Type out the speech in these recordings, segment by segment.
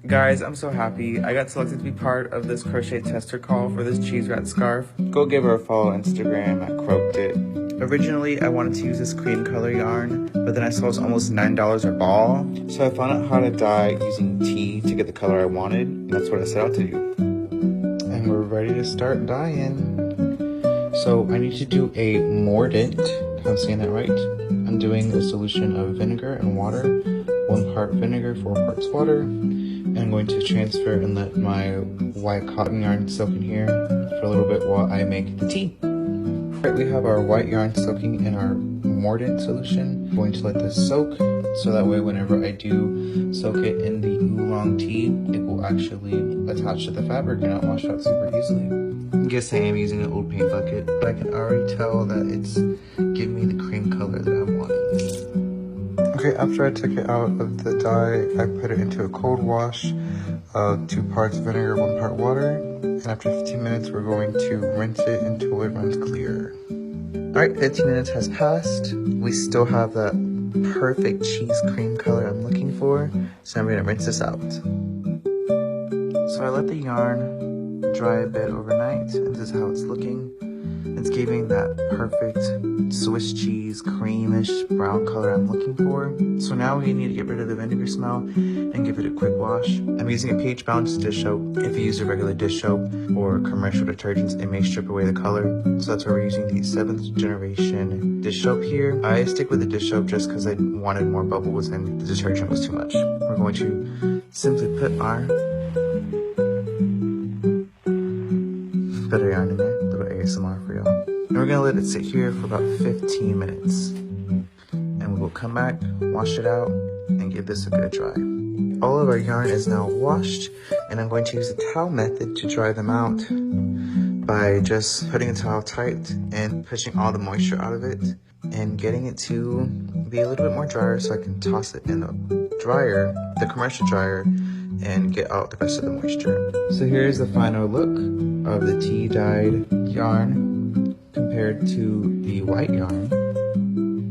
Guys, I'm so happy. I got selected to be part of this crochet tester call for this cheese wrap scarf. Go give her a follow on Instagram at Croaked It. Originally, I wanted to use this cream color yarn, but then I saw it was almost $9 a ball. So I found out how to dye using tea to get the color I wanted, and that's what I set out to do. And we're ready to start dyeing. So I need to do a mordant, if I'm saying that right. I'm doing a solution of vinegar and water, 1 part vinegar, 4 parts water. And I'm going to transfer and let my white cotton yarn soak in here for a little bit while I make the tea. Alright, we have our white yarn soaking in our mordant solution. I'm going to let this soak so that way whenever I do soak it in the oolong tea, it will actually attach to the fabric and not wash out super easily. I guess I am using an old paint bucket, but I can already tell that it's giving me the cream color that I'm wanting. Okay, after I took it out of the dye, I put it into a cold wash of 2 parts vinegar, 1 part water. And after 15 minutes, we're going to rinse it until it runs clear. Alright, 15 minutes has passed. We still have that perfect cheese cream color I'm looking for. So I'm gonna rinse this out. So I let the yarn dry a bit overnight, and this is how it's looking. It's giving that perfect Swiss cheese, creamish brown color I'm looking for. So now we need to get rid of the vinegar smell and give it a quick wash. I'm using a pH balanced dish soap. If you use a regular dish soap or commercial detergents, it may strip away the color. So that's why we're using the 7th generation dish soap here. I stick with the dish soap just because I wanted more bubbles and the detergent was too much. We're going to simply put our better yarn in there, a little ASMR for y'all. And we're gonna let it sit here for about 15 minutes. And we will come back, wash it out, and give this a good dry. All of our yarn is now washed, and I'm going to use the towel method to dry them out by just putting a towel tight and pushing all the moisture out of it and getting it to be a little bit more drier so I can toss it in the dryer, the commercial dryer, and get out the rest of the moisture. So here's the final look of the tea dyed yarn compared to the white yarn.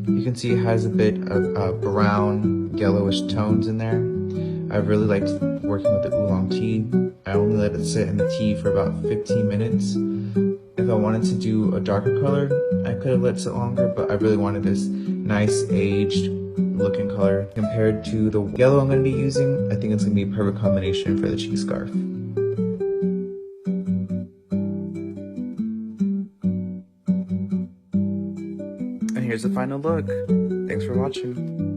You can see it has a bit of brown, yellowish tones in there. I really liked working with the oolong tea. I only let it sit in the tea for about 15 minutes. If I wanted to do a darker color, I could have let it sit longer, but I really wanted this nice aged looking color. Compared to the yellow I'm going to be using, I think it's going to be a perfect combination for the cheese scarf. And here's the final look. Thanks for watching.